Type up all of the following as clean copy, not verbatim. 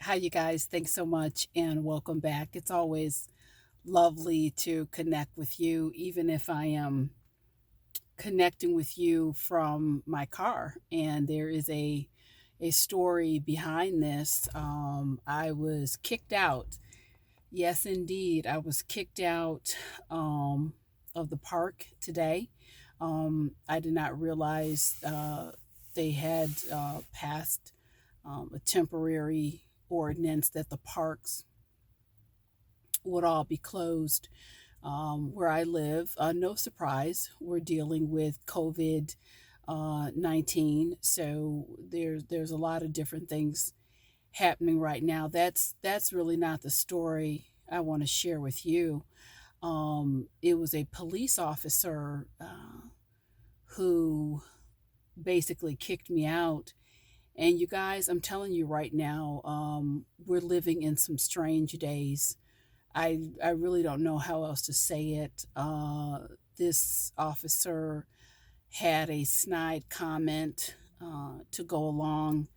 Hi, you guys. Thanks so much and welcome back. It's always lovely to connect with you, even if I am connecting with you from my car. And there is a story behind this. I was kicked out. Yes, indeed. I was kicked out of the park today. I did not realize they had passed a temporary ordinance that the parks would all be closed where I live. No surprise, we're dealing with COVID 19, so there's a lot of different things happening right now. That's really not the story I want to share with you. It was a police officer who basically kicked me out. And you guys, I'm telling you right now, we're living in some strange days. I really don't know how else to say it. This officer had a snide comment to go along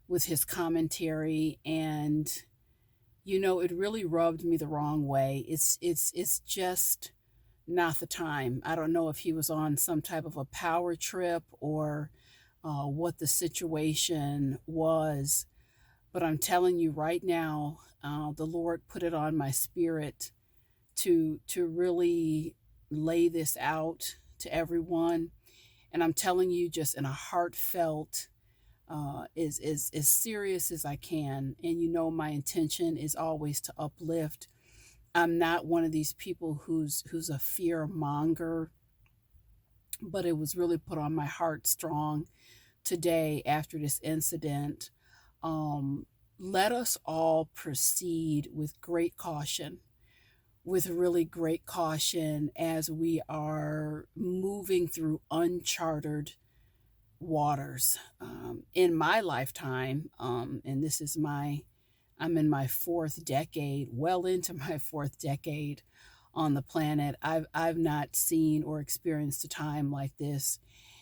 with his commentary, and it really rubbed me the wrong way. It's just not the time. I don't know if he was on some type of a power trip or what the situation was, but I'm telling you right now, the Lord put it on my spirit to really lay this out to everyone. And I'm telling you, just in a heartfelt, as serious as I can. And my intention is always to uplift. I'm not one of these people who's a fear monger, but it was really put on my heart strong today after this incident. Um, Let us all proceed with great caution, with really great caution as we are moving through unchartered waters. In my lifetime, and I'm in my fourth decade, well into my fourth decade on the planet. I've not seen or experienced a time like this.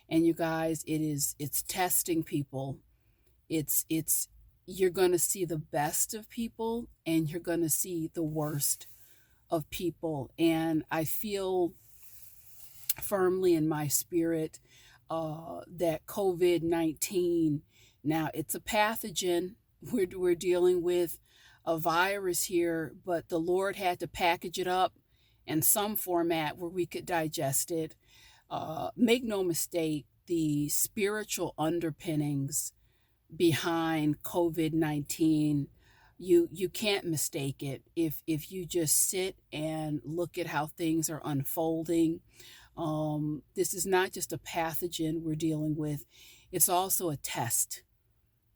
And you guys, it's testing people. It's you're going to see the best of people and you're going to see the worst of people. And I feel firmly in my spirit that COVID 19, now it's a pathogen. We're dealing with a virus here, but the Lord had to package it up in some format where we could digest it. Make no mistake, the spiritual underpinnings behind COVID 19, you can't mistake it if you just sit and look at how things are unfolding. This is not just a pathogen we're dealing with, it's also a test.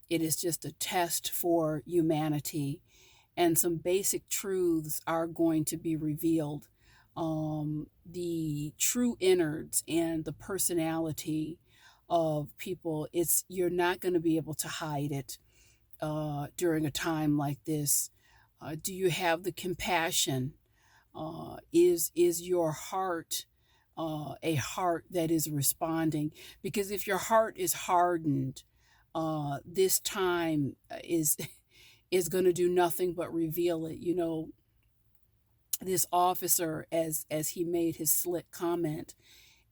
It is just a test for humanity, and some basic truths are going to be revealed. The true innards and the personality of people, it's you're not going to be able to hide it during a time like this. Do you have the compassion? Is your heart a heart that is responding? Because if your heart is hardened, this time is going to do nothing but reveal it. This officer, as he made his slick comment,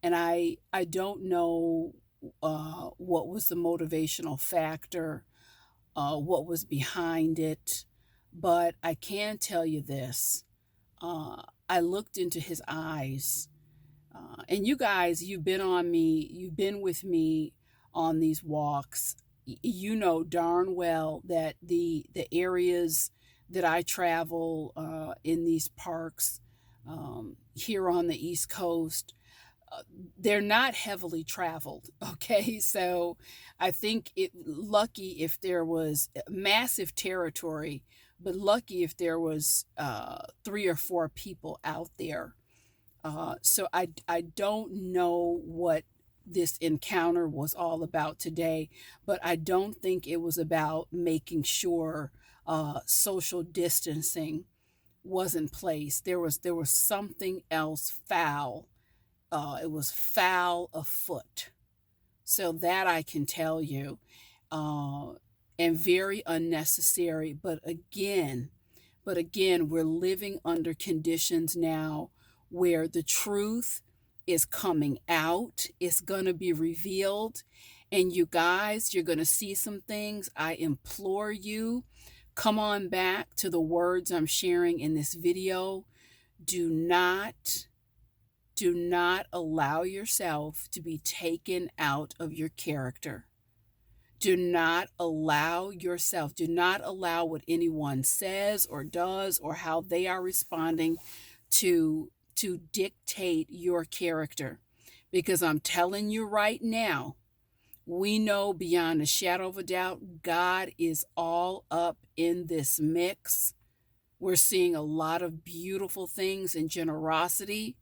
and I don't know what was the motivational factor, what was behind it, but I can tell you this. I looked into his eyes, and you guys, you've been with me on these walks. You know darn well that the areas that I travel in these parks here on the East Coast, they're not heavily traveled. Okay, so I think it lucky if there was massive territory, but lucky if there was 3 or 4 people out there. So I don't know what this encounter was all about today, but I don't think it was about making sure social distancing was in place. There was something else foul. It was foul afoot. So that I can tell you. Uh, and very unnecessary. But again, we're living under conditions now where the truth is coming out. It's going to be revealed. And you guys, you're going to see some things. I implore you, come on back to the words I'm sharing in this video. Do not allow yourself to be taken out of your character. Do not allow what anyone says or does or how they are responding to dictate your character. Because I'm telling you right now, we know beyond a shadow of a doubt, God is all up in this mix. We're seeing a lot of beautiful things in generosity,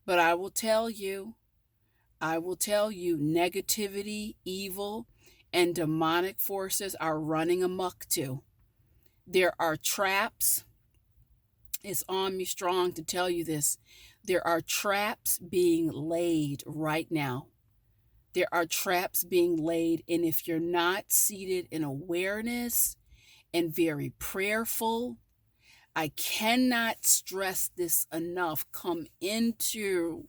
but I will tell you, negativity, evil, and demonic forces are running amok too. There are traps. It's on me strong to tell you this. There are traps being laid right now. There are traps being laid, and if you're not seated in awareness and very prayerful, I cannot stress this enough. Come into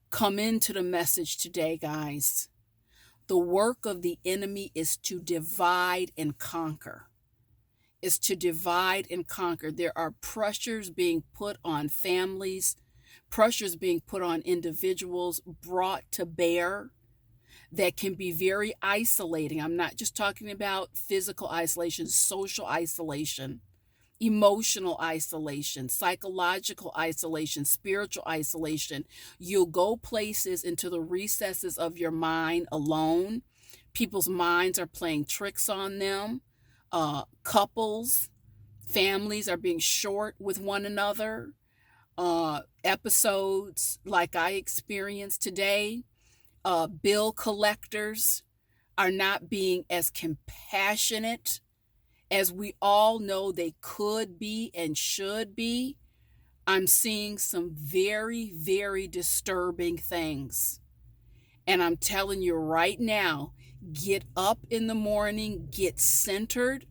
the message today, guys. The work of the enemy is to divide and conquer. There are pressures being put on families, pressures being put on individuals, brought to bear, that can be very isolating. I'm not just talking about physical isolation, social isolation, emotional isolation, psychological isolation, spiritual isolation. You'll go places into the recesses of your mind alone. People's minds are playing tricks on them. Couples, families are being short with one another. Episodes like I experienced today. Bill collectors are not being as compassionate as we all know they could be and should be. I'm seeing some very, very disturbing things. And I'm telling you right now, get up in the morning, get centered,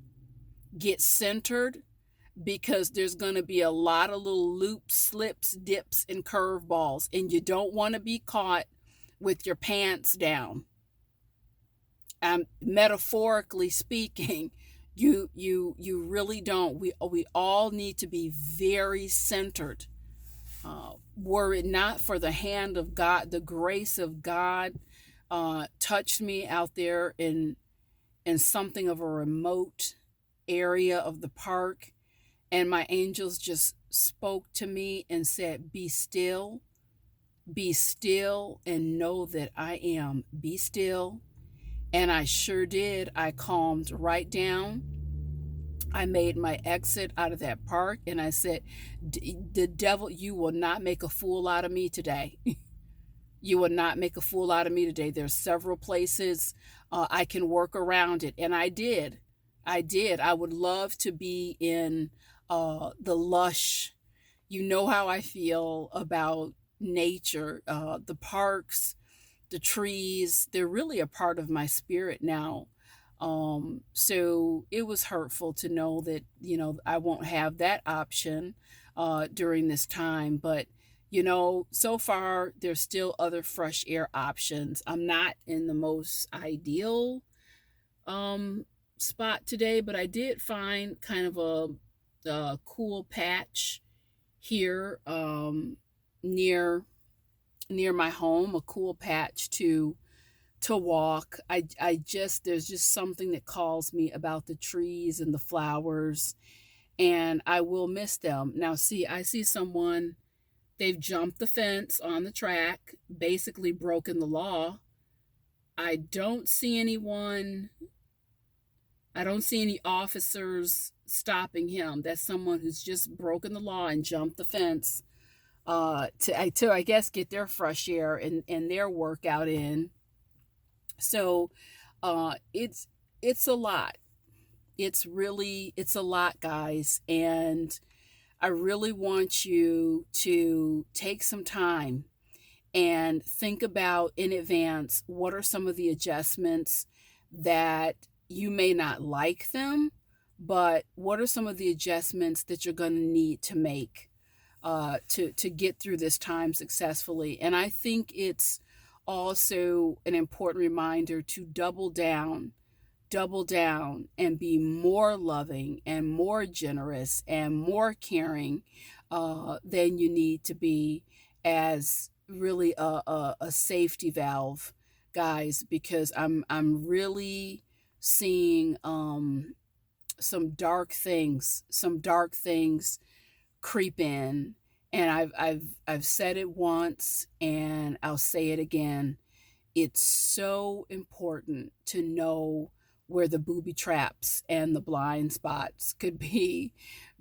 because there's going to be a lot of little loops, slips, dips, and curveballs, and you don't want to be caught with your pants down. Metaphorically speaking, you really don't. We all need to be very centered. Were it not for the hand of God, the grace of God touched me out there in something of a remote area of the park, and my angels just spoke to me and said, be still and know that I am. Be still. And I sure did. I calmed right down. I made my exit out of that park, and I said, the devil, you will not make a fool out of me today. You will not make a fool out of me today. There's several places I can work around it. And I did. I would love to be in the lush. You know how I feel about nature, the parks, the trees. They're really a part of my spirit now. So it was hurtful to know that, I won't have that option during this time. But, so far, there's still other fresh air options. I'm not in the most ideal spot today, but I did find kind of a cool patch here near my home, a cool patch to walk. There's just something that calls me about the trees and the flowers, and I will miss them. Now, I see someone, they've jumped the fence on the track, basically broken the law. I don't see any officers stopping him. That's someone who's just broken the law and jumped the fence to I guess get their fresh air and their workout in. So it's a lot. It's a lot, guys. And I really want you to take some time and think about in advance, what are some of the adjustments that you may not like them, but what are some of the adjustments that you're going to need to make to get through this time successfully? And I think it's also an important reminder to double down and be more loving and more generous and more caring than you need to be, as really a safety valve, guys, because I'm really seeing some dark things creep in. And I've said it once and I'll say it again. It's so important to know where the booby traps and the blind spots could be,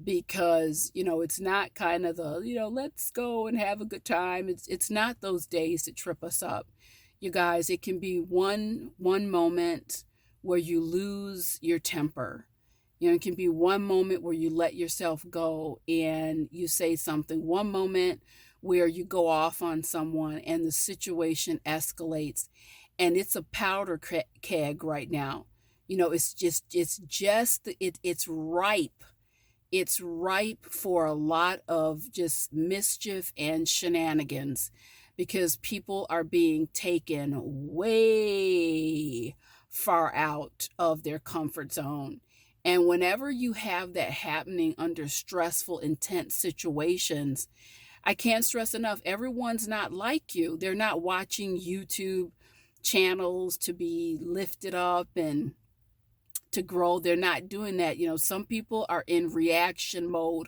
because it's not kind of the let's go and have a good time. It's not those days that trip us up, you guys. It can be one moment where you lose your temper. It can be one moment where you let yourself go and you say something. One moment where you go off on someone and the situation escalates, and it's a powder keg right now. It's ripe. It's ripe for a lot of just mischief and shenanigans, because people are being taken way far out of their comfort zone. And whenever you have that happening under stressful, intense situations, I can't stress enough, everyone's not like you. They're not watching YouTube channels to be lifted up and to grow. They're not doing that. Some people are in reaction mode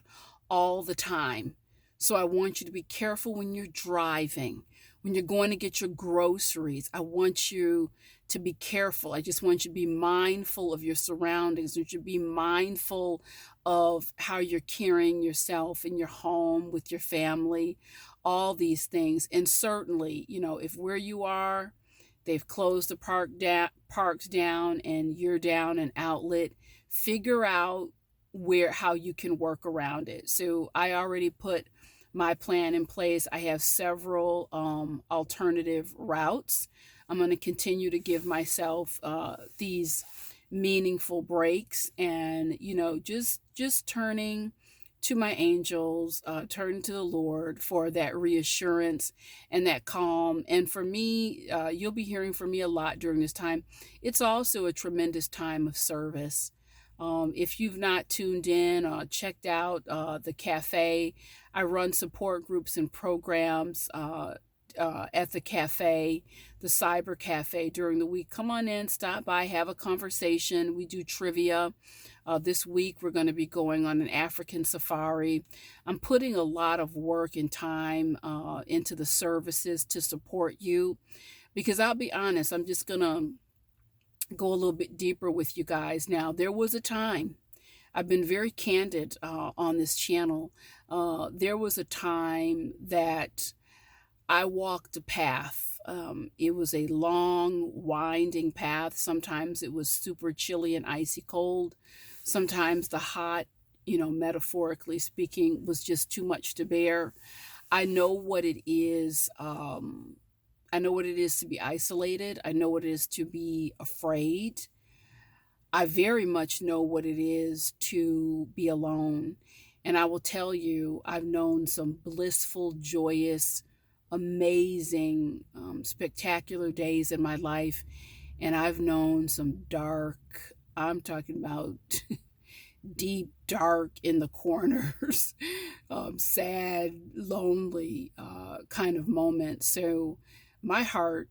all the time. So I want you to be careful when you're driving, when you're going to get your groceries. I want you to be careful. I just want you to be mindful of your surroundings. You should be mindful of how you're carrying yourself in your home, with your family, all these things. And certainly, if where you are, they've closed the parks down and you're down an outlet, figure out how you can work around it. So I already put my plan in place. I have several alternative routes. I'm going to continue to give myself these meaningful breaks, and just turning to my angels, turning to the Lord for that reassurance and that calm. And for me, you'll be hearing from me a lot during this time. It's also a tremendous time of service. If you've not tuned in or checked out the cafe, I run support groups and programs at the cafe, the cyber cafe, during the week. Come on in, stop by, have a conversation. We do trivia. This week, we're going to be going on an African safari. I'm putting a lot of work and time into the services to support you, because I'll be honest, I'm just going to go a little bit deeper with you guys. Now, there was a time, I've been very candid on this channel. There was a time that I walked a path. It was a long, winding path. Sometimes it was super chilly and icy cold. Sometimes the hot, metaphorically speaking, was just too much to bear. I know what it is. I know what it is to be isolated. I know what it is to be afraid. I very much know what it is to be alone. And I will tell you, I've known some blissful, joyous, amazing, spectacular days in my life. And I've known some dark, I'm talking about deep, dark in the corners, sad, lonely kind of moments. So my heart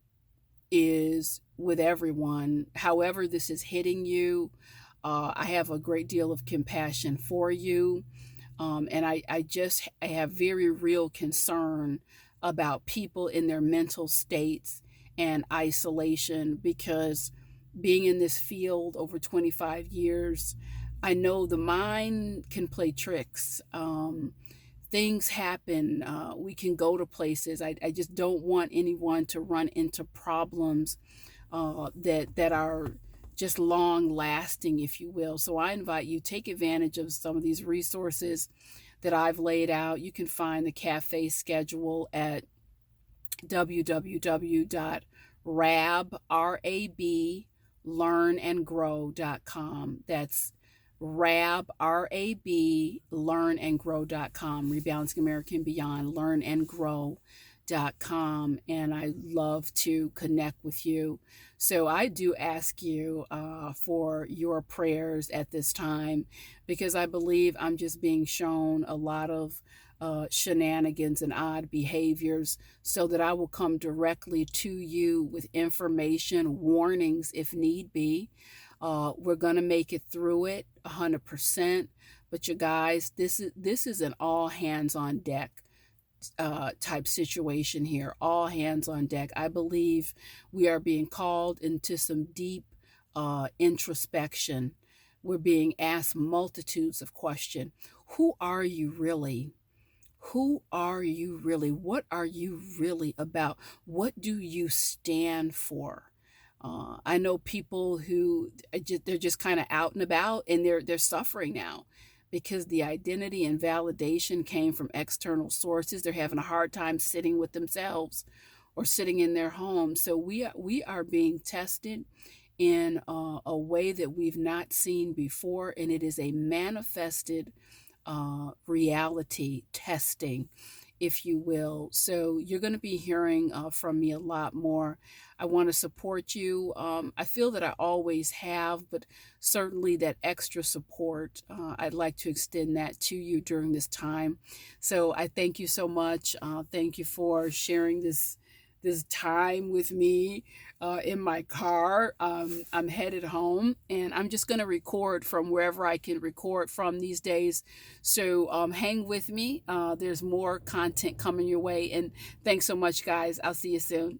is with everyone. However this is hitting you, I have a great deal of compassion for you. And I have very real concern about people in their mental states and isolation, because being in this field over 25 years, I know the mind can play tricks. Things happen. We can go to places. I just don't want anyone to run into problems that are just long lasting, if you will. So I invite you, take advantage of some of these resources that I've laid out. You can find the cafe schedule at www.rab, learnandgrow.com. That's RAB, RAB, learnandgrow.com. Rebalancing America and Beyond, learnandgrow.com. And I love to connect with you. So I do ask you for your prayers at this time, because I believe I'm just being shown a lot of shenanigans and odd behaviors, so that I will come directly to you with information, warnings if need be. We're going to make it through it 100%. But you guys, this is an all hands on deck type situation here. All hands on deck. I believe we are being called into some deep introspection. We're being asked multitudes of questions. Who are you really? Who are you really? What are you really about? What do you stand for? I know people who they're just kind of out and about, and they're suffering now because the identity and validation came from external sources. They're having a hard time sitting with themselves or sitting in their home. So we are being tested in a way that we've not seen before, and it is a manifested reality testing, if you will. So you're going to be hearing from me a lot more. I want to support you. I feel that I always have, but certainly that extra support, I'd like to extend that to you during this time. So I thank you so much. Thank you for sharing this time with me in my car. I'm headed home, and I'm just going to record from wherever I can record from these days. So hang with me. There's more content coming your way. And thanks so much, guys. I'll see you soon.